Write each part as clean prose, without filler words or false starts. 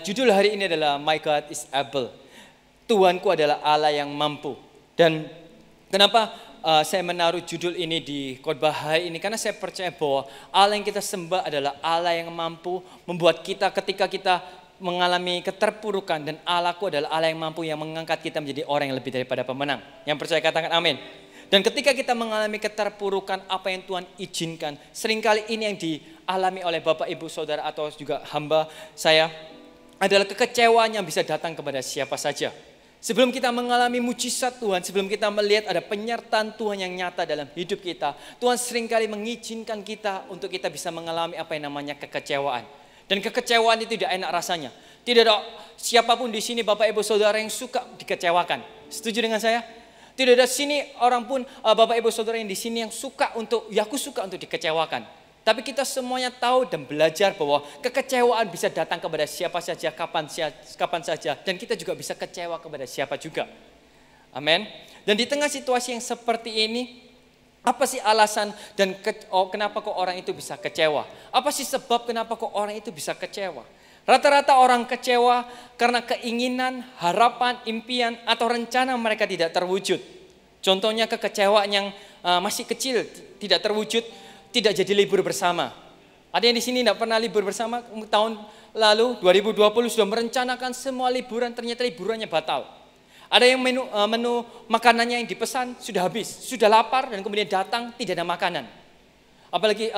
Judul hari ini adalah My God is Able. Tuhanku adalah Allah yang mampu. Dan kenapa saya menaruh judul ini di khotbah hari ini? Karena saya percaya bahwa Allah yang kita sembah adalah Allah yang mampu membuat kita ketika kita mengalami keterpurukan, dan Allahku adalah Allah yang mampu yang mengangkat kita menjadi orang yang lebih daripada pemenang. Yang percaya katakan amin. Dan ketika kita mengalami keterpurukan, apa yang Tuhan izinkan, seringkali ini yang dialami oleh Bapak, Ibu, Saudara atau juga hamba saya, adalah kekecewaan yang bisa datang kepada siapa saja. Sebelum kita mengalami mujizat Tuhan, sebelum kita melihat ada penyertaan Tuhan yang nyata dalam hidup kita, Tuhan seringkali mengizinkan kita untuk kita bisa mengalami apa yang namanya kekecewaan. Dan kekecewaan itu tidak enak rasanya. Tidak ada siapapun di sini Bapak, Ibu, Saudara yang suka dikecewakan. Setuju dengan saya? Tidak ada sini orang pun Bapak, Ibu, Saudara yang di sini yang suka untuk, ya aku suka untuk dikecewakan. Tapi kita semuanya tahu dan belajar bahwa kekecewaan bisa datang kepada siapa saja, kapan saja. Dan kita juga bisa kecewa kepada siapa juga. Amin. Dan di tengah situasi yang seperti ini, apa sih alasan dan kenapa kok orang itu bisa kecewa? Apa sih sebab kenapa kok orang itu bisa kecewa? Rata-rata orang kecewa karena keinginan, harapan, impian, atau rencana mereka tidak terwujud. Contohnya kekecewaan yang masih kecil, tidak terwujud, tidak jadi libur bersama. Ada yang di sini tidak pernah libur bersama? Tahun lalu 2020 sudah merencanakan semua liburan, ternyata liburannya batal. Ada yang menu makanannya yang dipesan sudah habis, sudah lapar dan kemudian datang tidak ada makanan. Apalagi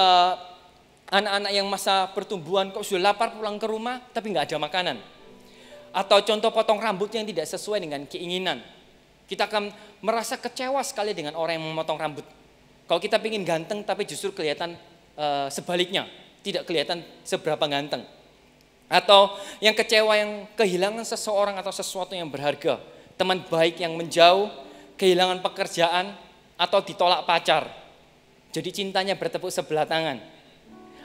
anak-anak yang masa pertumbuhan kok sudah lapar pulang ke rumah tapi nggak ada makanan. Atau contoh potong rambut yang tidak sesuai dengan keinginan. Kita akan merasa kecewa sekali dengan orang yang memotong rambut. Kalau kita ingin ganteng tapi justru kelihatan sebaliknya, tidak kelihatan seberapa ganteng. Atau yang kecewa yang kehilangan seseorang atau sesuatu yang berharga. Teman baik yang menjauh, kehilangan pekerjaan, atau ditolak pacar. Jadi cintanya bertepuk sebelah tangan.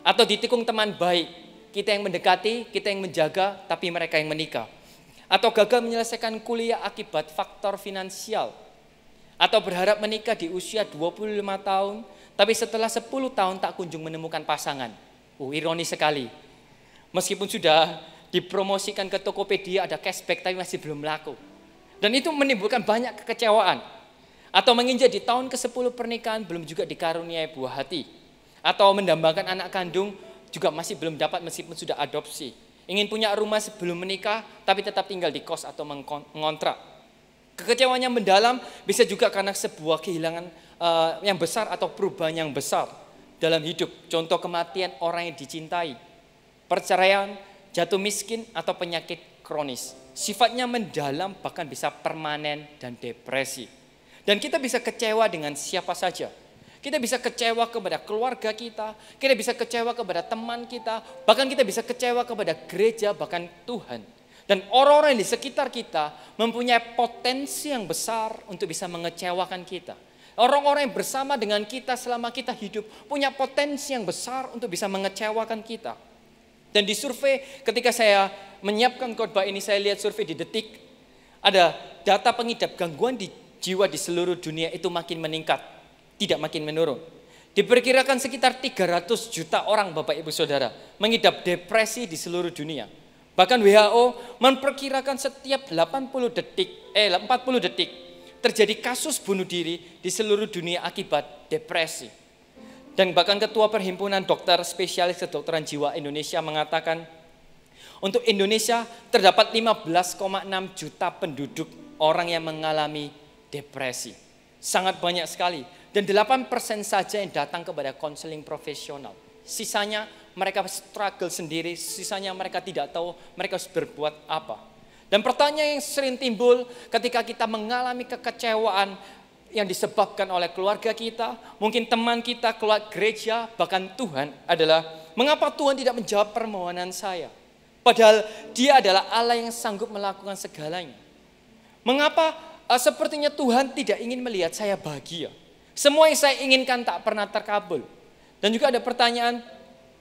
Atau ditikung teman baik, kita yang mendekati, kita yang menjaga, tapi mereka yang menikah. Atau gagal menyelesaikan kuliah akibat faktor finansial. Atau berharap menikah di usia 25 tahun, tapi setelah 10 tahun tak kunjung menemukan pasangan. Ironis sekali. Meskipun sudah dipromosikan ke Tokopedia, ada cashback, tapi masih belum laku. Dan itu menimbulkan banyak kekecewaan. Atau menginjak di tahun ke-10 pernikahan, belum juga dikaruniai buah hati. Atau mendambakan anak kandung, juga masih belum dapat meskipun sudah adopsi. Ingin punya rumah sebelum menikah, tapi tetap tinggal di kos atau mengontrak. Kekecewaan yang mendalam bisa juga karena sebuah kehilangan yang besar atau perubahan yang besar dalam hidup. Contoh kematian orang yang dicintai, perceraian, jatuh miskin, atau penyakit kronis. Sifatnya mendalam bahkan bisa permanen dan depresi. Dan kita bisa kecewa dengan siapa saja. Kita bisa kecewa kepada keluarga kita bisa kecewa kepada teman kita, bahkan kita bisa kecewa kepada gereja, bahkan Tuhan. Dan orang-orang di sekitar kita mempunyai potensi yang besar untuk bisa mengecewakan kita. Orang-orang yang bersama dengan kita selama kita hidup punya potensi yang besar untuk bisa mengecewakan kita. Dan di survei, ketika saya menyiapkan khotbah ini, saya lihat survei di Detik. Ada data pengidap gangguan jiwa di seluruh dunia itu makin meningkat, tidak makin menurun. Diperkirakan sekitar 300 juta orang Bapak, Ibu, Saudara mengidap depresi di seluruh dunia. Bahkan WHO memperkirakan setiap 40 detik terjadi kasus bunuh diri di seluruh dunia akibat depresi. Dan bahkan Ketua Perhimpunan Dokter Spesialis Kedokteran Jiwa Indonesia mengatakan, untuk Indonesia terdapat 15,6 juta penduduk orang yang mengalami depresi. Sangat banyak sekali. Dan 8% saja yang datang kepada konseling profesional. Sisanya mereka struggle sendiri, sisanya mereka tidak tahu mereka harus berbuat apa. Dan pertanyaan yang sering timbul ketika kita mengalami kekecewaan yang disebabkan oleh keluarga kita, mungkin teman kita, keluarga gereja, bahkan Tuhan adalah, mengapa Tuhan tidak menjawab permohonan saya? Padahal Dia adalah Allah yang sanggup melakukan segalanya. Mengapa sepertinya Tuhan tidak ingin melihat saya bahagia? Semua yang saya inginkan tak pernah terkabul. Dan juga ada pertanyaan,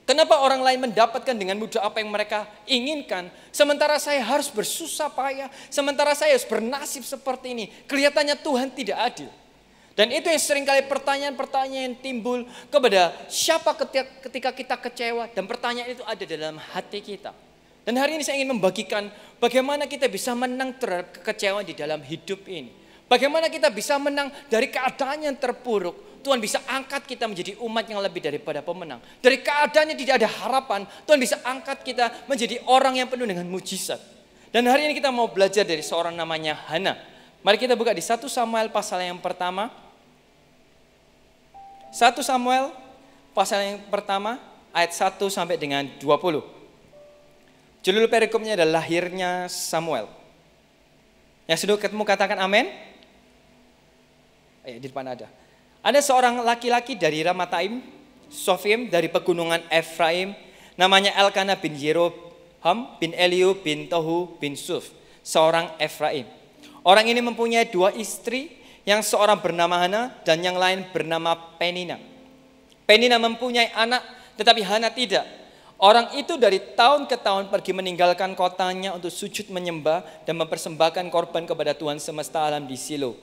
kenapa orang lain mendapatkan dengan mudah apa yang mereka inginkan, sementara saya harus bersusah payah, sementara saya harus bernasib seperti ini. Kelihatannya Tuhan tidak adil. Dan itu yang seringkali pertanyaan-pertanyaan yang timbul kepada siapa ketika kita kecewa. Dan pertanyaan itu ada dalam hati kita. Dan hari ini saya ingin membagikan bagaimana kita bisa menang terhadap kekecewaan di dalam hidup ini. Bagaimana kita bisa menang dari keadaan yang terpuruk. Tuhan bisa angkat kita menjadi umat yang lebih daripada pemenang. Dari keadaan yang tidak ada harapan, Tuhan bisa angkat kita menjadi orang yang penuh dengan mujizat. Dan hari ini kita mau belajar dari seorang namanya Hana. Mari kita buka di 1 Samuel pasal yang pertama. 1 Samuel pasal yang pertama ayat 1 sampai dengan 20. Judul perikopnya adalah lahirnya Samuel. Yang sudah ketemu katakan amin. Di depan ada. Ada seorang laki-laki dari Ramataim, Sofim dari pegunungan Efraim, namanya Elkanah bin Yeroham bin Eliu bin Tohu bin Suf, seorang Efraim. Orang ini mempunyai 2 istri, yang seorang bernama Hana dan yang lain bernama Penina. Penina mempunyai anak, tetapi Hana tidak. Orang itu dari tahun ke tahun pergi meninggalkan kotanya untuk sujud menyembah dan mempersembahkan korban kepada Tuhan semesta alam di Silo.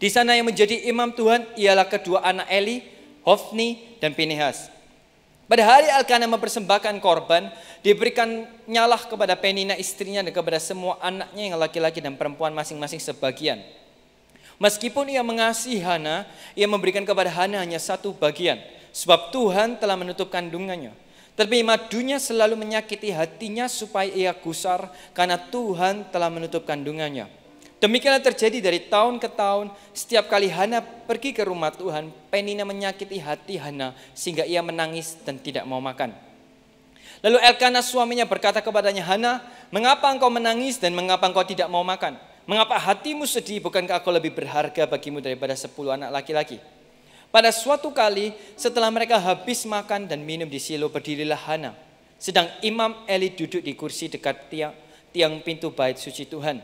Di sana yang menjadi imam Tuhan ialah kedua anak Eli, Hofni dan Pinehas. Pada hari Elkanah mempersembahkan korban, diberikan nyalah kepada Penina istrinya dan kepada semua anaknya yang laki-laki dan perempuan masing-masing sebagian. Meskipun ia mengasihi Hana, ia memberikan kepada Hana hanya 1 bagian, sebab Tuhan telah menutup kandungannya. Tapi madunya selalu menyakiti hatinya supaya ia gusar karena Tuhan telah menutup kandungannya. Demikianlah terjadi dari tahun ke tahun. Setiap kali Hana pergi ke rumah Tuhan, Penina menyakiti hati Hana sehingga ia menangis dan tidak mau makan. Lalu Elkanah suaminya berkata kepadanya, Hana, mengapa engkau menangis dan mengapa engkau tidak mau makan? Mengapa hatimu sedih? Bukankah aku lebih berharga bagimu daripada 10 anak laki-laki? Pada suatu kali setelah mereka habis makan dan minum di Silo, berdirilah Hana. Sedang Imam Eli duduk di kursi dekat tiang pintu bait suci Tuhan.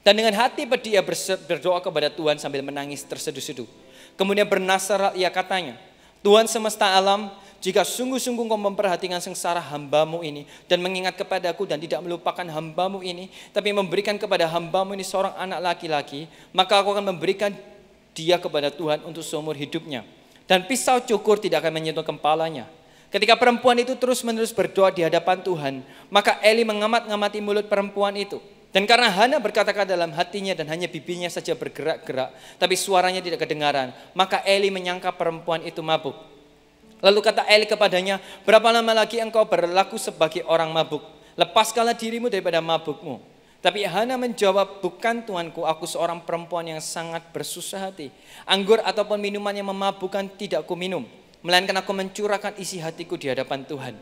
Dan dengan hati pedih ia berdoa kepada Tuhan sambil menangis terseduh-seduh. Kemudian bernasarah ia katanya, Tuhan semesta alam, jika sungguh-sungguh kau memperhatikan sengsara hambamu ini dan mengingat kepadaku dan tidak melupakan hambamu ini, tapi memberikan kepada hambamu ini seorang anak laki-laki, maka aku akan memberikan dia kepada Tuhan untuk seumur hidupnya. Dan pisau cukur tidak akan menyentuh kepalanya. Ketika perempuan itu terus-menerus berdoa di hadapan Tuhan, maka Eli mengamat-ngamati mulut perempuan itu. Dan karena Hana berkata-kata dalam hatinya dan hanya bibirnya saja bergerak-gerak, tapi suaranya tidak kedengaran, maka Eli menyangka perempuan itu mabuk. Lalu kata Eli kepadanya, berapa lama lagi engkau berlaku sebagai orang mabuk? Lepaskanlah dirimu daripada mabukmu. Tapi Hana menjawab, bukan tuanku, aku seorang perempuan yang sangat bersusah hati. Anggur ataupun minuman yang memabukkan tidak aku minum, melainkan aku mencurahkan isi hatiku di hadapan Tuhan.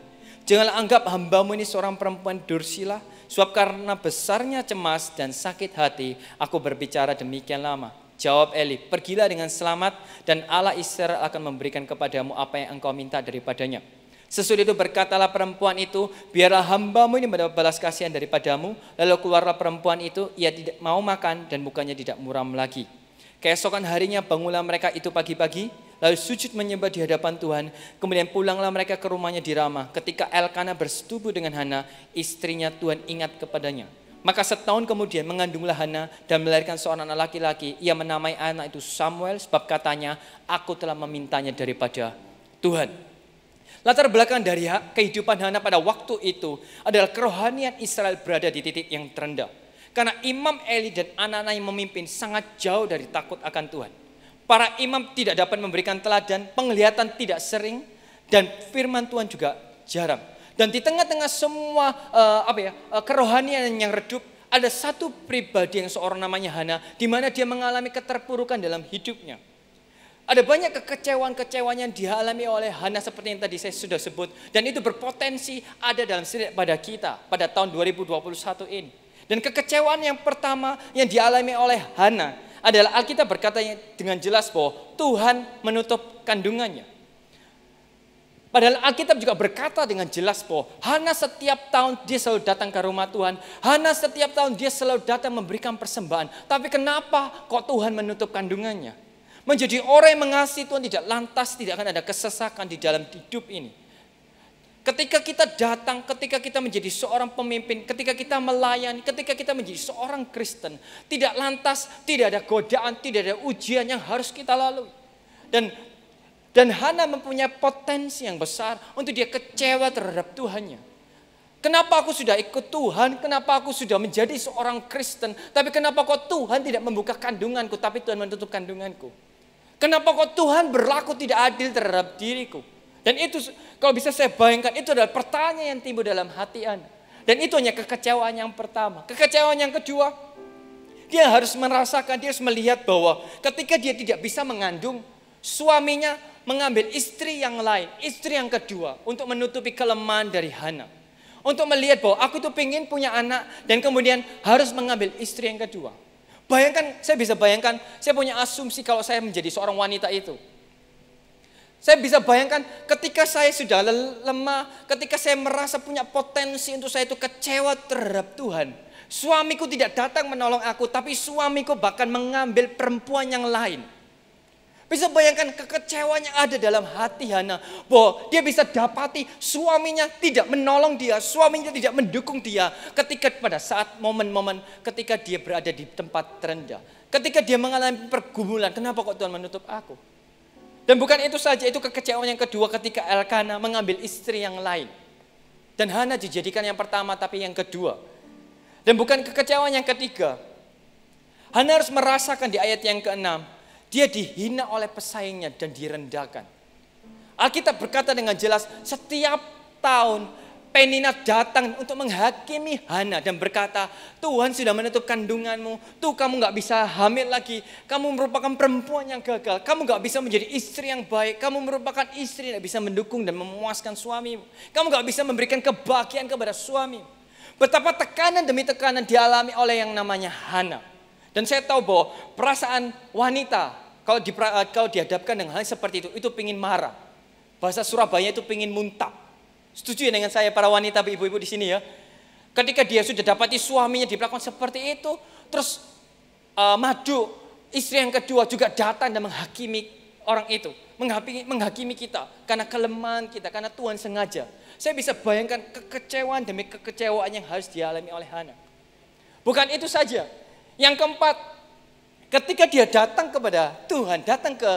Janganlah anggap hambamu ini seorang perempuan dursila, sebab karena besarnya cemas dan sakit hati, aku berbicara demikian lama. Jawab Eli, pergilah dengan selamat dan Allah Israel akan memberikan kepadamu apa yang engkau minta daripadanya. Sesudah itu berkatalah perempuan itu, biarlah hambamu ini mendapat belas kasihan daripadamu. Lalu keluarlah perempuan itu, ia tidak mau makan dan mukanya tidak muram lagi. Keesokan harinya bangunlah mereka itu pagi-pagi, lalu sujud menyembah di hadapan Tuhan. Kemudian pulanglah mereka ke rumahnya di Ramah. Ketika Elkanah bersetubuh dengan Hana, istrinya, Tuhan ingat kepadanya. Maka setahun kemudian mengandunglah Hana dan melahirkan seorang anak laki-laki. Ia menamai anak itu Samuel sebab katanya, aku telah memintanya daripada Tuhan. Latar belakang dari kehidupan Hana pada waktu itu adalah kerohanian Israel berada di titik yang terendah. Karena Imam Eli dan anak-anak yang memimpin sangat jauh dari takut akan Tuhan. Para imam tidak dapat memberikan teladan, penglihatan tidak sering, dan firman Tuhan juga jarang. Dan di tengah-tengah semua kerohanian yang redup, ada satu pribadi yang seorang namanya Hana, di mana dia mengalami keterpurukan dalam hidupnya. Ada banyak kekecewaan-kekecewaan yang dialami oleh Hana seperti yang tadi saya sudah sebut. Dan itu berpotensi ada dalam pada kita pada tahun 2021 ini. Dan kekecewaan yang pertama yang dialami oleh Hana adalah Alkitab berkata dengan jelas bahwa Tuhan menutup kandungannya. Padahal Alkitab juga berkata dengan jelas bahwa Hana setiap tahun dia selalu datang ke rumah Tuhan. Hana setiap tahun dia selalu datang memberikan persembahan. Tapi kenapa kok Tuhan menutup kandungannya? Menjadi orang yang mengasihi Tuhan tidak lantas tidak akan ada kesesakan di dalam hidup ini. Ketika kita datang, ketika kita menjadi seorang pemimpin, ketika kita melayani, ketika kita menjadi seorang Kristen, tidak lantas, tidak ada godaan, tidak ada ujian yang harus kita lalui. Dan Hana mempunyai potensi yang besar untuk dia kecewa terhadap Tuhannya. Kenapa aku sudah ikut Tuhan, kenapa aku sudah menjadi seorang Kristen, tapi kenapa kok Tuhan tidak membuka kandunganku, tapi Tuhan menutup kandunganku? Kenapa kok Tuhan berlaku tidak adil terhadap diriku? Dan itu kalau bisa saya bayangkan, itu adalah pertanyaan yang timbul dalam hati Anda. Dan itu hanya kekecewaan yang pertama. Kekecewaan yang kedua, dia harus merasakan, dia harus melihat bahwa ketika dia tidak bisa mengandung, suaminya mengambil istri yang lain, istri yang kedua, untuk menutupi kelemahan dari Hana. Untuk melihat bahwa aku itu pengen punya anak, dan kemudian harus mengambil istri yang kedua. Bayangkan, saya bisa bayangkan, saya punya asumsi kalau saya menjadi seorang wanita itu. Saya bisa bayangkan ketika saya sudah lemah, ketika saya merasa punya potensi untuk saya itu kecewa terhadap Tuhan. Suamiku tidak datang menolong aku, tapi suamiku bahkan mengambil perempuan yang lain. Bisa bayangkan kekecewaan yang ada dalam hati Hana, bahwa dia bisa dapati suaminya tidak menolong dia, suaminya tidak mendukung dia ketika pada saat momen-momen ketika dia berada di tempat terendah. Ketika dia mengalami pergumulan, kenapa kok Tuhan menutup aku? Dan bukan itu saja, itu kekecewaan yang kedua ketika Elkana mengambil istri yang lain. Dan Hana dijadikan yang pertama tapi yang kedua. Dan bukan kekecewaan yang ketiga. Hana harus merasakan di ayat yang ke-6, dia dihina oleh pesaingnya dan direndahkan. Alkitab berkata dengan jelas, setiap tahun Penina datang untuk menghakimi Hana dan berkata, Tuhan sudah menutup kandunganmu, tuh kamu gak bisa hamil lagi, kamu merupakan perempuan yang gagal, kamu gak bisa menjadi istri yang baik, kamu merupakan istri yang bisa mendukung dan memuaskan suamimu, kamu gak bisa memberikan kebahagiaan kepada suamimu. Betapa tekanan demi tekanan dialami oleh yang namanya Hana. Dan saya tahu bahwa perasaan wanita kalau dihadapkan dengan hal seperti itu pingin marah. Bahasa Surabaya itu pingin muntah. Setuju dengan saya para wanita, ibu-ibu di sini ya. Ketika dia sudah dapati suaminya diperlakukan seperti itu, terus Madu, istri yang kedua juga datang dan menghakimi orang itu, menghakimi kita karena kelemahan kita, karena Tuhan sengaja. Saya bisa bayangkan kekecewaan demi kekecewaan yang harus dialami oleh Hana. Bukan itu saja. Yang keempat, ketika dia datang kepada Tuhan, datang ke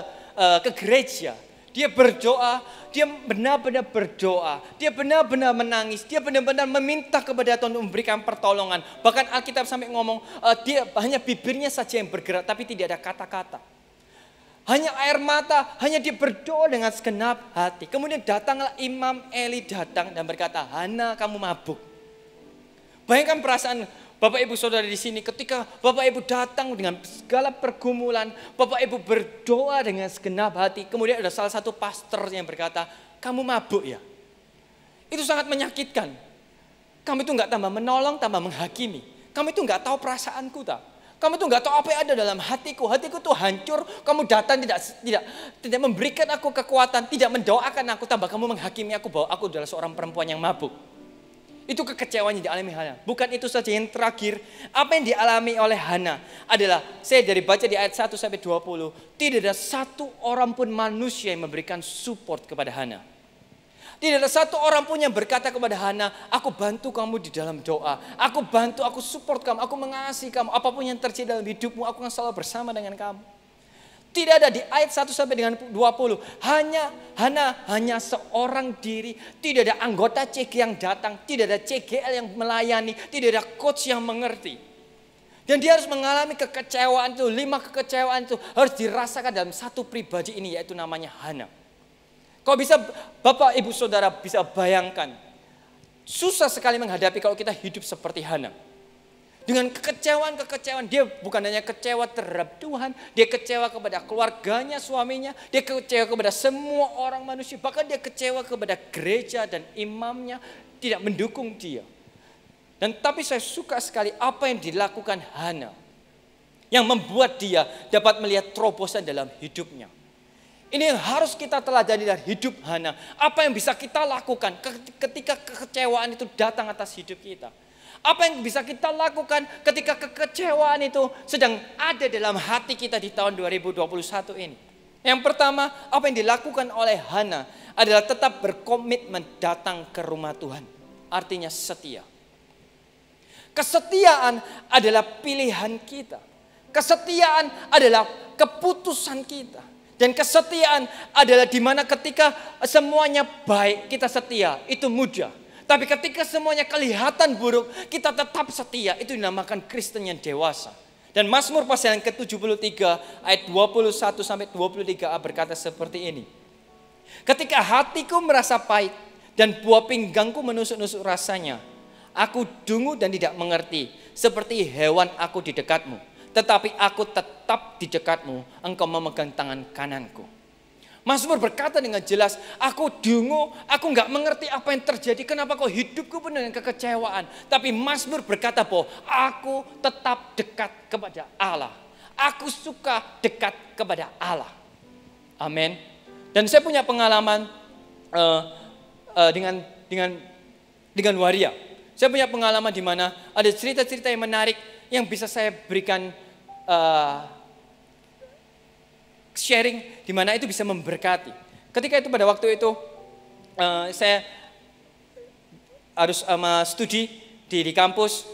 gereja, dia berdoa, dia benar-benar berdoa, dia benar-benar menangis, dia benar-benar meminta kepada Tuhan untuk memberikan pertolongan. Bahkan Alkitab sampai ngomong, dia hanya bibirnya saja yang bergerak, tapi tidak ada kata-kata. Hanya air mata, hanya dia berdoa dengan segenap hati. Kemudian datanglah Imam Eli datang dan berkata, Hana kamu mabuk. Bayangkan perasaan Bapak Ibu Saudara di sini, ketika Bapak Ibu datang dengan segala pergumulan, Bapak Ibu berdoa dengan segenap hati, kemudian ada salah satu pastor yang berkata, kamu mabuk ya? Itu sangat menyakitkan. Kamu itu nggak tambah menolong, tambah menghakimi. Kamu itu nggak tahu perasaanku tak? Kamu itu nggak tahu apa yang ada dalam hatiku. Hatiku tuh hancur. Kamu datang tidak memberikan aku kekuatan, tidak mendoakan aku, tambah kamu menghakimi aku bahwa aku adalah seorang perempuan yang mabuk. Itu kekecewaan yang dialami Hana. Bukan itu saja, yang terakhir, apa yang dialami oleh Hana adalah, saya dari baca di ayat 1 sampai 20, tidak ada satu orang pun manusia yang memberikan support kepada Hana. Tidak ada satu orang pun yang berkata kepada Hana, aku bantu kamu di dalam doa, aku bantu, aku support kamu, aku mengasihi kamu, apapun yang terjadi dalam hidupmu, aku akan selalu bersama dengan kamu. Tidak ada di ayat 1 sampai dengan 20. Hanya seorang diri. Tidak ada anggota CG yang datang. Tidak ada CGL yang melayani. Tidak ada coach yang mengerti. Dan dia harus mengalami kekecewaan itu. 5 kekecewaan itu harus dirasakan dalam satu pribadi ini, yaitu namanya Hana. Kalau bisa Bapak Ibu Saudara bisa bayangkan, susah sekali menghadapi kalau kita hidup seperti Hana. Dengan kekecewaan, dia bukan hanya kecewa terhadap Tuhan, dia kecewa kepada keluarganya, suaminya, dia kecewa kepada semua orang manusia, bahkan dia kecewa kepada gereja dan imamnya, tidak mendukung dia. Dan tapi saya suka sekali apa yang dilakukan Hana, yang membuat dia dapat melihat terobosan dalam hidupnya. Ini yang harus kita teladani dari hidup Hana. Apa yang bisa kita lakukan ketika kekecewaan itu datang atas hidup kita? Apa yang bisa kita lakukan ketika kekecewaan itu sedang ada dalam hati kita di tahun 2021 ini? Yang pertama, apa yang dilakukan oleh Hana adalah tetap berkomitmen datang ke rumah Tuhan. Artinya setia. Kesetiaan adalah pilihan kita. Kesetiaan adalah keputusan kita. Dan kesetiaan adalah di mana ketika semuanya baik kita setia, itu mudah. Tapi ketika semuanya kelihatan buruk, kita tetap setia. Itu dinamakan Kristen yang dewasa. Dan Mazmur pasal yang ke-73 ayat 21 sampai 23a berkata seperti ini. Ketika hatiku merasa pahit dan buah pinggangku menusuk-nusuk rasanya, aku dungu dan tidak mengerti, seperti hewan aku di dekatmu. Tetapi aku tetap di dekatmu, engkau memegang tangan kananku. Mazmur berkata dengan jelas, aku dungu, aku nggak mengerti apa yang terjadi. Kenapa kok hidupku penuh dengan kekecewaan. Tapi Mazmur berkata bahwa aku tetap dekat kepada Allah. Aku suka dekat kepada Allah. Amin. Dan saya punya pengalaman dengan waria. Saya punya pengalaman di mana ada cerita-cerita yang menarik yang bisa saya berikan sharing, di mana itu bisa memberkati. Ketika itu pada waktu itu saya harus studi di kampus,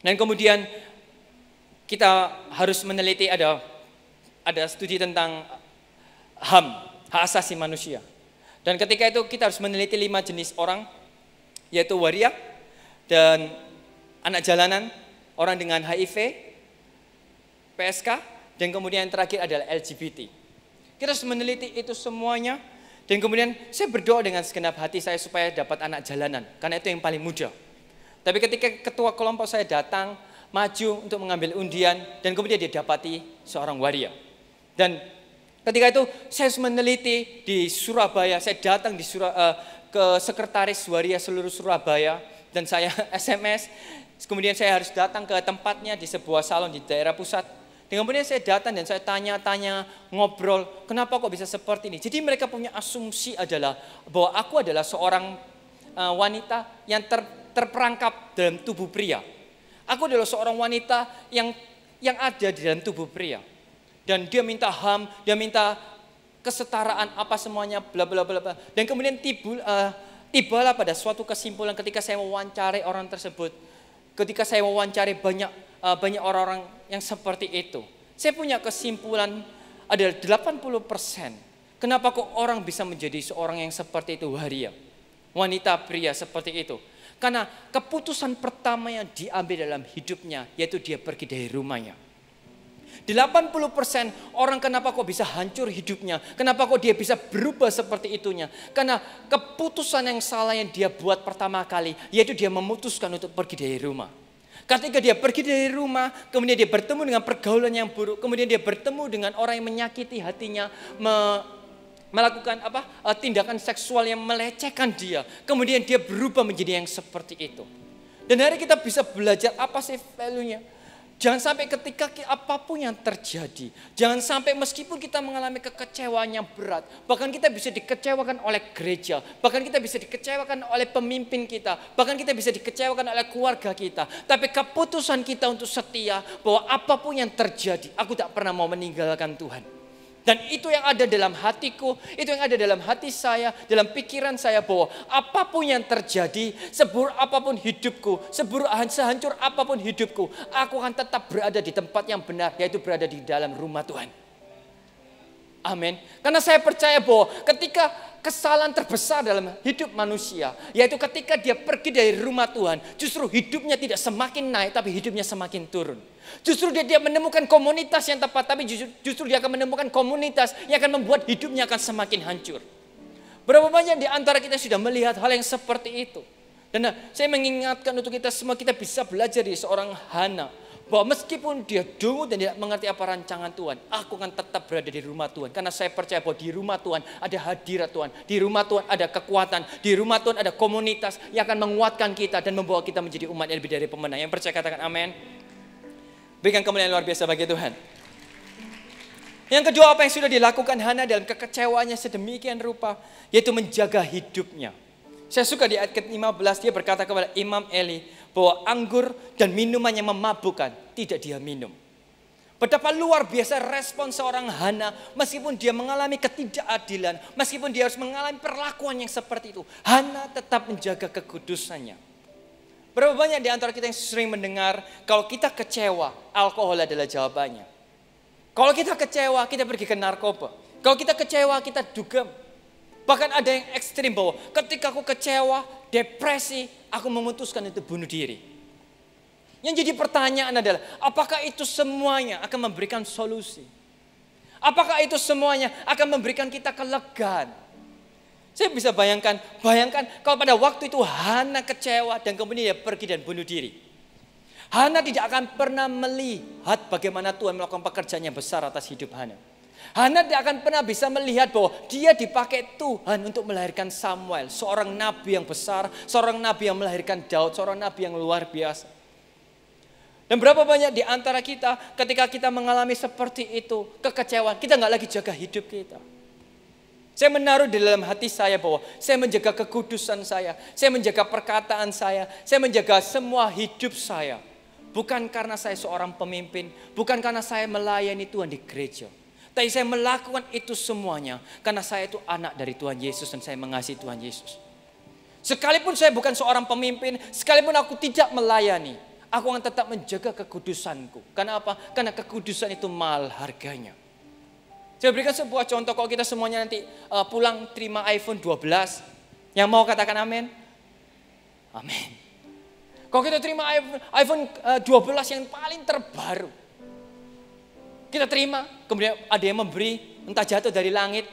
dan kemudian kita harus meneliti ada studi tentang HAM, hak asasi manusia. Dan ketika itu kita harus meneliti 5 jenis orang, yaitu waria, dan anak jalanan, orang dengan HIV, PSK, dan kemudian yang terakhir adalah LGBT. Kita harus meneliti itu semuanya, dan kemudian saya berdoa dengan segenap hati saya supaya dapat anak jalanan, karena itu yang paling mudah. Tapi ketika ketua kelompok saya datang, maju untuk mengambil undian, dan kemudian dia dapati seorang waria. Dan ketika itu saya harus meneliti di Surabaya, saya datang ke sekretaris waria seluruh Surabaya, dan saya SMS, kemudian saya harus datang ke tempatnya di sebuah salon di daerah pusat. Dan kemudian saya datang dan saya tanya-tanya, ngobrol, kenapa kok bisa seperti ini. Jadi mereka punya asumsi adalah bahwa aku adalah seorang wanita yang terperangkap dalam tubuh pria. Aku adalah seorang wanita yang ada di dalam tubuh pria. Dan dia minta HAM, dia minta kesetaraan apa semuanya, bla bla bla bla. Dan kemudian tibalah pada suatu kesimpulan ketika saya mewawancari orang tersebut. Ketika saya mewawancari banyak orang-orang yang seperti itu, saya punya kesimpulan adalah 80%. Kenapa kok orang bisa menjadi seorang yang seperti itu, waria, wanita pria seperti itu? Karena keputusan pertama yang diambil dalam hidupnya, yaitu dia pergi dari rumahnya. 80% orang kenapa kok bisa hancur hidupnya, kenapa kok dia bisa berubah seperti itunya, karena keputusan yang salah yang dia buat pertama kali, yaitu dia memutuskan untuk pergi dari rumah. Ketika dia pergi dari rumah, kemudian dia bertemu dengan pergaulan yang buruk, kemudian dia bertemu dengan orang yang menyakiti hatinya, melakukan tindakan seksual yang melecehkan dia, kemudian dia berubah menjadi yang seperti itu. Dan hari kita bisa belajar apa sih value-nya. Jangan sampai ketika apapun yang terjadi, jangan sampai meskipun kita mengalami kekecewaan yang berat, bahkan kita bisa dikecewakan oleh gereja, bahkan kita bisa dikecewakan oleh pemimpin kita, bahkan kita bisa dikecewakan oleh keluarga kita. Tapi keputusan kita untuk setia bahwa apapun yang terjadi, aku tak pernah mau meninggalkan Tuhan. Dan itu yang ada dalam hatiku, itu yang ada dalam hati saya, dalam pikiran saya bahwa apapun yang terjadi, seburuk apapun hidupku, sehancur apapun hidupku, aku akan tetap berada di tempat yang benar, yaitu berada di dalam rumah Tuhan. Amin. Karena saya percaya bahwa ketika kesalahan terbesar dalam hidup manusia, yaitu ketika dia pergi dari rumah Tuhan, justru hidupnya tidak semakin naik, tapi hidupnya semakin turun. Justru dia menemukan komunitas yang tepat, tapi justru dia akan menemukan komunitas yang akan membuat hidupnya akan semakin hancur. Berapa banyak di antara kita sudah melihat hal yang seperti itu. Dan saya mengingatkan untuk kita semua, kita bisa belajar dari seorang Hana, bahwa meskipun dia dungu dan tidak mengerti apa rancangan Tuhan, aku akan tetap berada di rumah Tuhan. Karena saya percaya bahwa di rumah Tuhan ada hadirat Tuhan. Di rumah Tuhan ada kekuatan. Di rumah Tuhan ada komunitas yang akan menguatkan kita dan membawa kita menjadi umat yang lebih dari pemenang. Yang percaya katakan amin. Berikan kemuliaan luar biasa bagi Tuhan. Yang kedua, apa yang sudah dilakukan Hana dalam kekecewaannya sedemikian rupa, yaitu menjaga hidupnya. Saya suka di ayat ke-15, dia berkata kepada Imam Eli bahwa anggur dan minuman yang memabukkan tidak dia minum. Betapa luar biasa respon seorang Hana meskipun dia mengalami ketidakadilan, meskipun dia harus mengalami perlakuan yang seperti itu. Hana tetap menjaga kekudusannya. Berapa banyak di antara kita yang sering mendengar kalau kita kecewa, alkohol adalah jawabannya. Kalau kita kecewa, kita pergi ke narkoba. Kalau kita kecewa, kita dugem. Bahkan ada yang ekstrim bahwa ketika aku kecewa, depresi, aku memutuskan untuk bunuh diri. Yang jadi pertanyaan adalah, apakah itu semuanya akan memberikan solusi? Apakah itu semuanya akan memberikan kita kelegaan? Saya bisa bayangkan kalau pada waktu itu Hana kecewa dan kemudian dia pergi dan bunuh diri. Hana tidak akan pernah melihat bagaimana Tuhan melakukan pekerjaan yang besar atas hidup Hana. Hana tidak akan pernah bisa melihat bahwa dia dipakai Tuhan untuk melahirkan Samuel, seorang nabi yang besar, seorang nabi yang melahirkan Daud, seorang nabi yang luar biasa. Dan berapa banyak di antara kita ketika kita mengalami seperti itu, kekecewaan, kita nggak lagi jaga hidup kita. Saya menaruh di dalam hati saya bahwa saya menjaga kekudusan saya menjaga perkataan saya menjaga semua hidup saya. Bukan karena saya seorang pemimpin, bukan karena saya melayani Tuhan di gereja. Tapi saya melakukan itu semuanya karena saya itu anak dari Tuhan Yesus dan saya mengasihi Tuhan Yesus. Sekalipun saya bukan seorang pemimpin, sekalipun aku tidak melayani, aku akan tetap menjaga kekudusanku. Karena apa? Karena kekudusan itu mahal harganya. Saya berikan sebuah contoh, kalau kita semuanya nanti pulang terima iPhone 12. Yang mau katakan amin? Amin. Kalau kita terima iPhone 12 yang paling terbaru. Kita terima, kemudian ada yang memberi, entah jatuh dari langit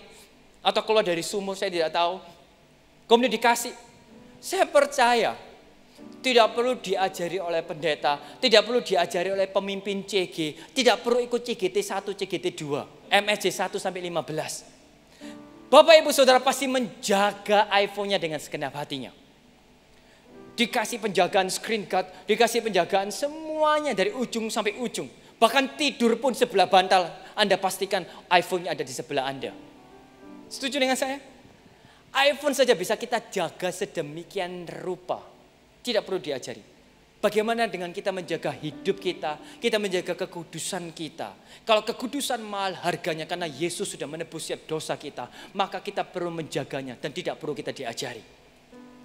atau keluar dari sumur, saya tidak tahu. Kemudian dikasih. Saya percaya tidak perlu diajari oleh pendeta, tidak perlu diajari oleh pemimpin CG, tidak perlu ikut CGT 1, CGT 2, MSJ 1 sampai 15. Bapak Ibu Saudara pasti menjaga iPhone-nya dengan segenap hatinya. Dikasih penjagaan screen guard, dikasih penjagaan semuanya dari ujung sampai ujung. Bahkan tidur pun sebelah bantal, Anda pastikan iPhone-nya ada di sebelah Anda. Setuju dengan saya? iPhone saja bisa kita jaga sedemikian rupa. Tidak perlu diajari. Bagaimana dengan kita menjaga hidup kita menjaga kekudusan kita. Kalau kekudusan mahal harganya karena Yesus sudah menebus setiap dosa kita, maka kita perlu menjaganya dan tidak perlu kita diajari.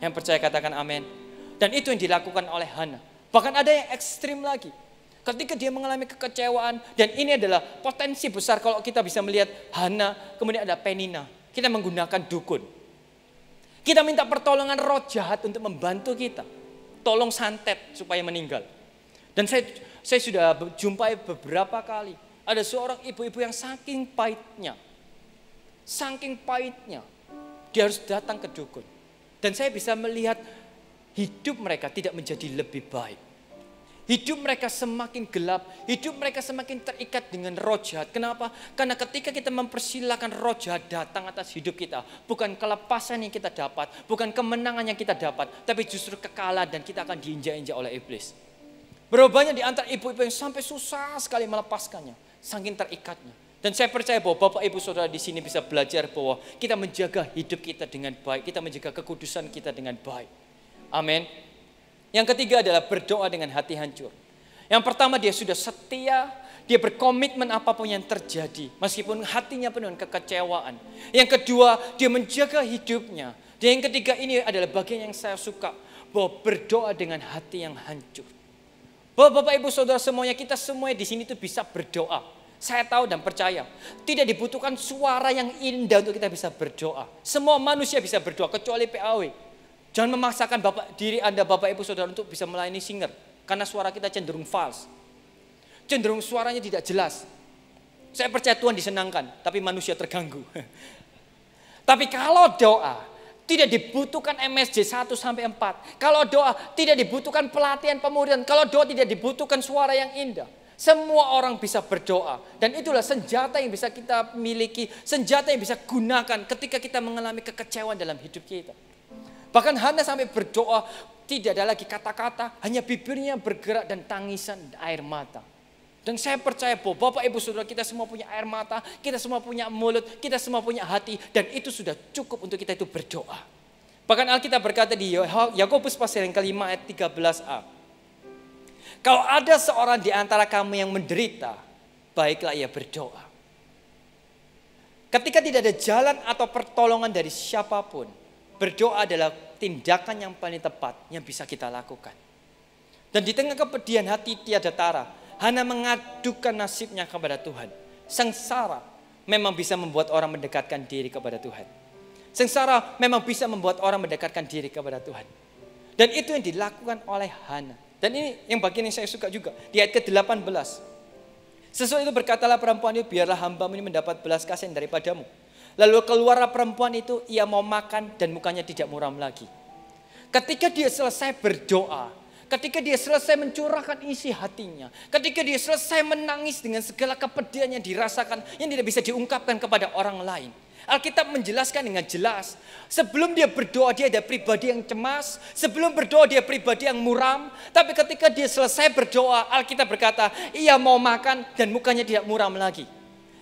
Yang percaya katakan amin. Dan itu yang dilakukan oleh Hana. Bahkan ada yang ekstrim lagi. Ketika dia mengalami kekecewaan, dan ini adalah potensi besar kalau kita bisa melihat Hana, kemudian ada Penina. Kita menggunakan dukun. Kita minta pertolongan roh jahat untuk membantu kita. Tolong santet supaya meninggal. Dan saya sudah jumpai beberapa kali. Ada seorang ibu-ibu yang saking pahitnya. Dia harus datang ke dukun. Dan saya bisa melihat hidup mereka tidak menjadi lebih baik. Hidup mereka semakin gelap, hidup mereka semakin terikat dengan roh jahat. Kenapa? Karena ketika kita mempersilahkan roh jahat datang atas hidup kita, bukan kelepasan yang kita dapat, bukan kemenangan yang kita dapat, tapi justru kekalahan dan kita akan diinjak-injak oleh iblis. Berapa banyak di antara ibu-ibu yang sampai susah sekali melepaskannya, saking terikatnya. Dan saya percaya bahwa Bapak Ibu Saudara di sini bisa belajar bahwa kita menjaga hidup kita dengan baik, kita menjaga kekudusan kita dengan baik. Amin. Yang ketiga adalah berdoa dengan hati hancur. Yang pertama dia sudah setia, dia berkomitmen apapun yang terjadi, meskipun hatinya penuh dengan kekecewaan. Yang kedua, dia menjaga hidupnya. Dan yang ketiga ini adalah bagian yang saya suka, bahwa berdoa dengan hati yang hancur. Bahwa Bapak Ibu Saudara semuanya, kita semuanya di sini tuh bisa berdoa. Saya tahu dan percaya, tidak dibutuhkan suara yang indah untuk kita bisa berdoa. Semua manusia bisa berdoa, kecuali PAW. Jangan memaksakan diri Anda, Bapak Ibu Saudara, untuk bisa melayani singer. Karena suara kita cenderung false. Cenderung suaranya tidak jelas. Saya percaya Tuhan disenangkan, tapi manusia terganggu. Tapi kalau doa, tidak dibutuhkan MSJ 1 sampai 4. Kalau doa, tidak dibutuhkan pelatihan pemuridan. Kalau doa, tidak dibutuhkan suara yang indah. Semua orang bisa berdoa. Dan itulah senjata yang bisa kita miliki. Senjata yang bisa gunakan ketika kita mengalami kekecewaan dalam hidup kita. Bahkan Hana sampai berdoa, tidak ada lagi kata-kata, hanya bibirnya bergerak dan tangisan air mata. Dan saya percaya bahwa Bapak Ibu Saudara kita semua punya air mata, kita semua punya mulut, kita semua punya hati, dan itu sudah cukup untuk kita itu berdoa. Bahkan Alkitab berkata di Yakobus pasal yang kelima ayat 13a. Kalau ada seorang di antara kamu yang menderita, baiklah ia berdoa. Ketika tidak ada jalan atau pertolongan dari siapapun, berdoa adalah tindakan yang paling tepat yang bisa kita lakukan. Dan di tengah kepedihan hati tiada tara, Hana mengadukan nasibnya kepada Tuhan. Sengsara memang bisa membuat orang mendekatkan diri kepada Tuhan. Sengsara memang bisa membuat orang mendekatkan diri kepada Tuhan. Dan itu yang dilakukan oleh Hana. Dan ini yang bagian yang saya suka juga. Di ayat ke-18. Sesuai itu berkatalah perempuan itu, biarlah hambamu ini mendapat belas kasihan daripadamu. Lalu keluarlah perempuan itu, ia mau makan dan mukanya tidak muram lagi. Ketika dia selesai berdoa, ketika dia selesai mencurahkan isi hatinya, ketika dia selesai menangis dengan segala kepedihan yang dirasakan, yang tidak bisa diungkapkan kepada orang lain. Alkitab menjelaskan dengan jelas, sebelum dia berdoa dia ada pribadi yang cemas, sebelum berdoa dia pribadi yang muram, tapi ketika dia selesai berdoa, Alkitab berkata, ia mau makan dan mukanya tidak muram lagi.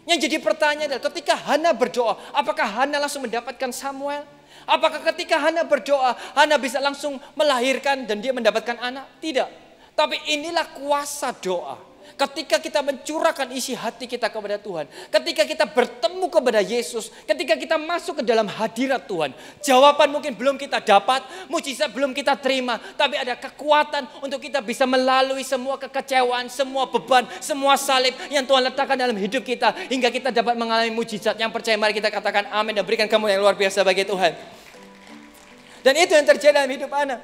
Yang jadi pertanyaan adalah ketika Hana berdoa, apakah Hana langsung mendapatkan Samuel? Apakah ketika Hana berdoa, Hana bisa langsung melahirkan dan dia mendapatkan anak? Tidak. Tapi inilah kuasa doa. Ketika kita mencurahkan isi hati kita kepada Tuhan, ketika kita bertemu kepada Yesus, ketika kita masuk ke dalam hadirat Tuhan, jawaban mungkin belum kita dapat, mujizat belum kita terima, tapi ada kekuatan untuk kita bisa melalui semua kekecewaan, semua beban, semua salib yang Tuhan letakkan dalam hidup kita, hingga kita dapat mengalami mujizat. Yang percaya mari kita katakan amin dan berikan kamu yang luar biasa bagi Tuhan. Dan itu yang terjadi dalam hidup Hana.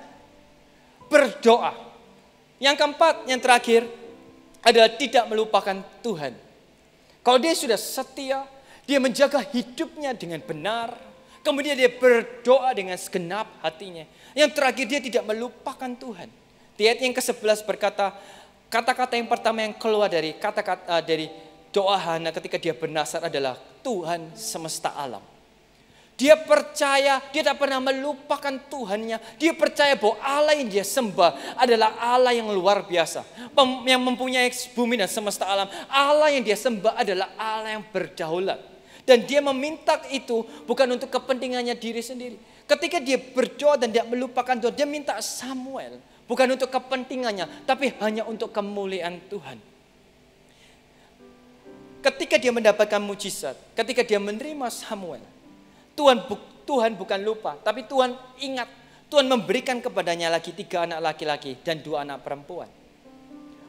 Berdoa. Yang keempat, yang terakhir adalah tidak melupakan Tuhan. Kalau dia sudah setia, dia menjaga hidupnya dengan benar, kemudian dia berdoa dengan segenap hatinya. Yang terakhir dia tidak melupakan Tuhan. Di ayat yang ke-11 berkata, kata-kata yang pertama yang keluar dari kata-kata dari doa Hana ketika dia bernasar adalah Tuhan semesta alam. Dia percaya, dia tak pernah melupakan Tuhannya. Dia percaya bahwa Allah yang dia sembah adalah Allah yang luar biasa. Yang mempunyai bumi dan semesta alam. Allah yang dia sembah adalah Allah yang berdaulat. Dan dia meminta itu bukan untuk kepentingannya diri sendiri. Ketika dia berdoa dan dia melupakan Tuhan, dia minta Samuel. Bukan untuk kepentingannya, tapi hanya untuk kemuliaan Tuhan. Ketika dia mendapatkan mujizat, ketika dia menerima Samuel, Tuhan bukan lupa, tapi Tuhan ingat. Tuhan memberikan kepadanya lagi 3 anak laki-laki dan 2 anak perempuan.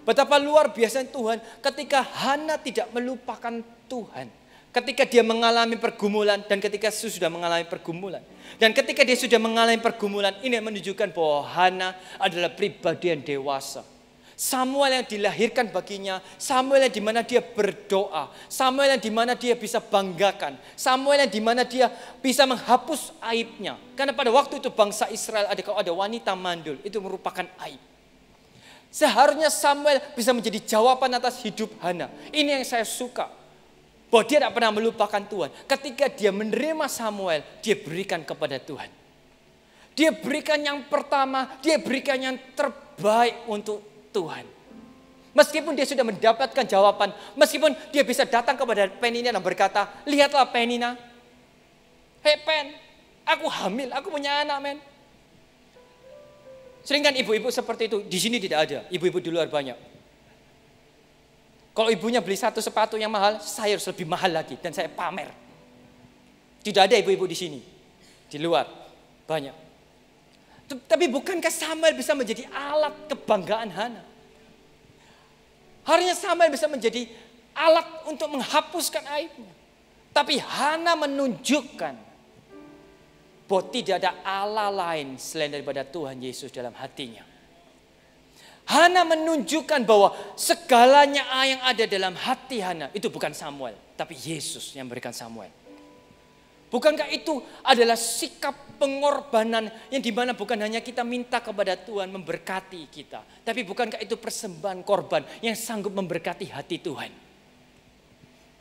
Betapa luar biasa Tuhan ketika Hana tidak melupakan Tuhan. Ketika dia mengalami pergumulan dan ketika sudah mengalami pergumulan. Dan ketika dia sudah mengalami pergumulan, ini menunjukkan bahwa Hana adalah pribadi yang dewasa. Samuel yang dilahirkan baginya, Samuel yang dimana dia berdoa, Samuel yang dimana dia bisa banggakan, Samuel yang dimana dia bisa menghapus aibnya. Karena pada waktu itu bangsa Israel kalau ada wanita mandul, itu merupakan aib. Seharusnya Samuel bisa menjadi jawaban atas hidup Hana. Ini yang saya suka, bahwa dia tidak pernah melupakan Tuhan. Ketika dia menerima Samuel, dia berikan kepada Tuhan. Dia berikan yang pertama, dia berikan yang terbaik untuk Tuhan. Meskipun dia sudah mendapatkan jawaban, meskipun dia bisa datang kepada Penina dan berkata, lihatlah Penina, hei Pen, aku hamil, aku punya anak men. Sering kan ibu-ibu seperti itu, di sini tidak ada, ibu-ibu di luar banyak. Kalau ibunya beli satu sepatu yang mahal, saya harus lebih mahal lagi dan saya pamer. Tidak ada ibu-ibu di sini, di luar banyak. Tapi bukankah Samuel bisa menjadi alat kebanggaan Hana? Harusnya Samuel bisa menjadi alat untuk menghapuskan aibnya. Tapi Hana menunjukkan bahwa tidak ada Allah lain selain daripada Tuhan Yesus dalam hatinya. Hana menunjukkan bahwa segalanya yang ada dalam hati Hana itu bukan Samuel, tapi Yesus yang memberikan Samuel. Bukankah itu adalah sikap pengorbanan yang dimana bukan hanya kita minta kepada Tuhan memberkati kita. Tapi bukankah itu persembahan korban yang sanggup memberkati hati Tuhan.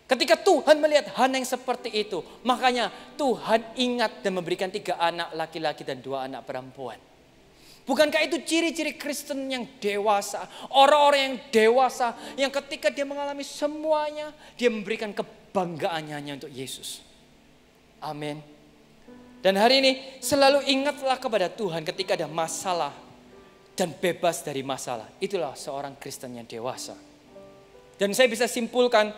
Ketika Tuhan melihat Hana yang seperti itu, makanya Tuhan ingat dan memberikan 3 anak laki-laki dan 2 anak perempuan. Bukankah itu ciri-ciri Kristen yang dewasa, orang-orang yang dewasa yang ketika dia mengalami semuanya, dia memberikan kebanggaannya hanya untuk Yesus. Amin. Dan hari ini selalu ingatlah kepada Tuhan ketika ada masalah dan bebas dari masalah. Itulah seorang Kristen yang dewasa. Dan saya bisa simpulkan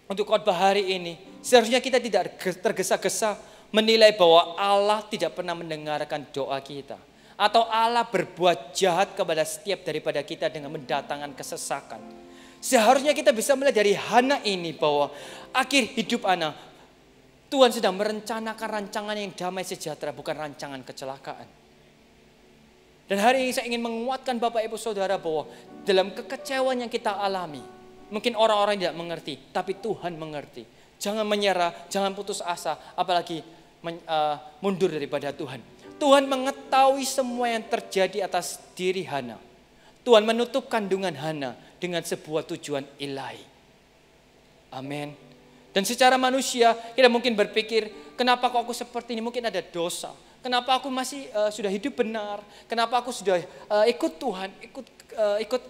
untuk khotbah hari ini, seharusnya kita tidak tergesa-gesa menilai bahwa Allah tidak pernah mendengarkan doa kita. Atau Allah berbuat jahat kepada setiap daripada kita dengan mendatangkan kesesakan. Seharusnya kita bisa melihat dari Hana ini bahwa akhir hidup Hana, Tuhan sedang merencanakan rancangan yang damai sejahtera, bukan rancangan kecelakaan. Dan hari ini saya ingin menguatkan Bapak Ibu Saudara bahwa dalam kekecewaan yang kita alami, mungkin orang-orang tidak mengerti, tapi Tuhan mengerti. Jangan menyerah, jangan putus asa, apalagi mundur daripada Tuhan. Tuhan mengetahui semua yang terjadi atas diri Hana. Tuhan menutup kandungan Hana dengan sebuah tujuan ilahi. Amin. Dan secara manusia kita mungkin berpikir, kenapa kok aku seperti ini? Mungkin ada dosa. Kenapa aku masih sudah hidup benar? Kenapa aku sudah ikut Tuhan, ikut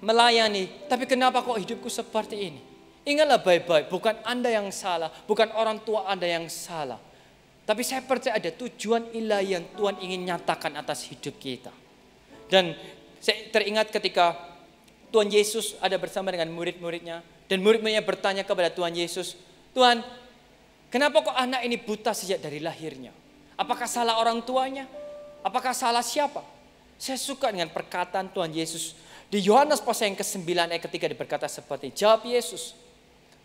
melayani? Tapi kenapa kok hidupku seperti ini? Ingatlah baik-baik, bukan Anda yang salah, bukan orang tua Anda yang salah. Tapi saya percaya ada tujuan ilahi yang Tuhan ingin nyatakan atas hidup kita. Dan saya teringat ketika Tuhan Yesus ada bersama dengan murid-muridnya. Dan murid-muridnya bertanya kepada Tuhan Yesus, Tuhan, kenapa kok anak ini buta sejak dari lahirnya? Apakah salah orang tuanya? Apakah salah siapa? Saya suka dengan perkataan Tuhan Yesus. Di Yohanes pasal yang ke-9 ayat ketiga berkata seperti, jawab Yesus,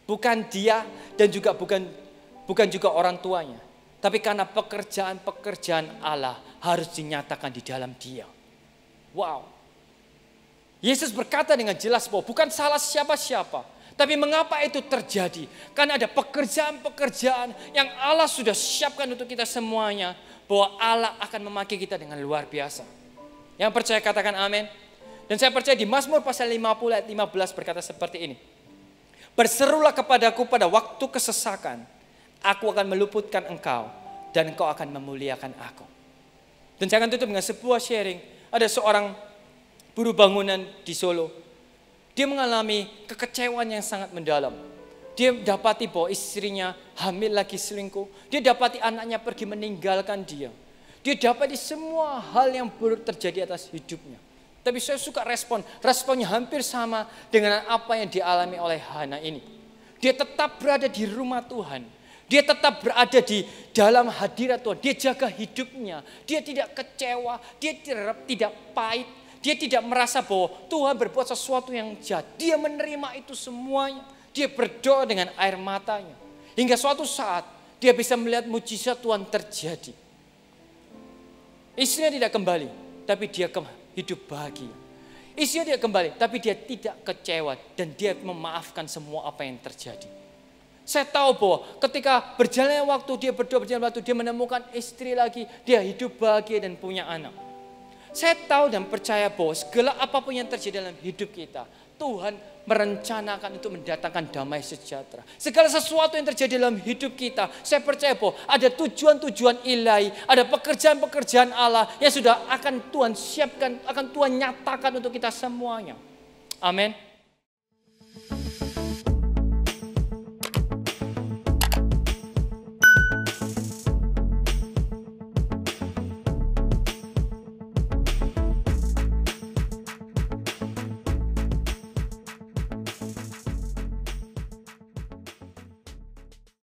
bukan dia dan juga bukan juga orang tuanya. Tapi karena pekerjaan-pekerjaan Allah harus dinyatakan di dalam dia. Wow. Yesus berkata dengan jelas bahwa bukan salah siapa-siapa. Tapi mengapa itu terjadi? Karena ada pekerjaan-pekerjaan yang Allah sudah siapkan untuk kita semuanya. Bahwa Allah akan memakai kita dengan luar biasa. Yang percaya katakan amin. Dan saya percaya di Mazmur pasal 50 ayat 15 berkata seperti ini. Berserulah kepadaku pada waktu kesesakan. Aku akan meluputkan engkau dan engkau akan memuliakan aku. Dan saya akan tutup dengan sebuah sharing. Ada seorang buruh bangunan di Solo. Dia mengalami kekecewaan yang sangat mendalam. Dia dapati bahwa istrinya hamil lagi selingkuh. Dia dapati anaknya pergi meninggalkan dia. Dia dapati semua hal yang buruk terjadi atas hidupnya. Tapi saya suka responnya hampir sama dengan apa yang dialami oleh Hana ini. Dia tetap berada di rumah Tuhan. Dia tetap berada di dalam hadirat Tuhan. Dia jaga hidupnya. Dia tidak kecewa. Dia tidak pahit. Dia tidak merasa bahwa Tuhan berbuat sesuatu yang jahat. Dia menerima itu semuanya. Dia berdoa dengan air matanya. Hingga suatu saat dia bisa melihat mujizat Tuhan terjadi. Istrinya tidak kembali, tapi dia hidup bahagia. Istrinya tidak kembali, tapi dia tidak kecewa. Dan dia memaafkan semua apa yang terjadi. Saya tahu bahwa ketika berjalannya waktu, dia berdoa berjalan waktu, dia menemukan istri lagi. Dia hidup bahagia dan punya anak. Saya tahu dan percaya bahwa segala apapun yang terjadi dalam hidup kita, Tuhan merencanakan untuk mendatangkan damai sejahtera. Segala sesuatu yang terjadi dalam hidup kita, saya percaya bahwa ada tujuan-tujuan ilahi, ada pekerjaan-pekerjaan Allah yang sudah akan Tuhan siapkan, akan Tuhan nyatakan untuk kita semuanya. Amin.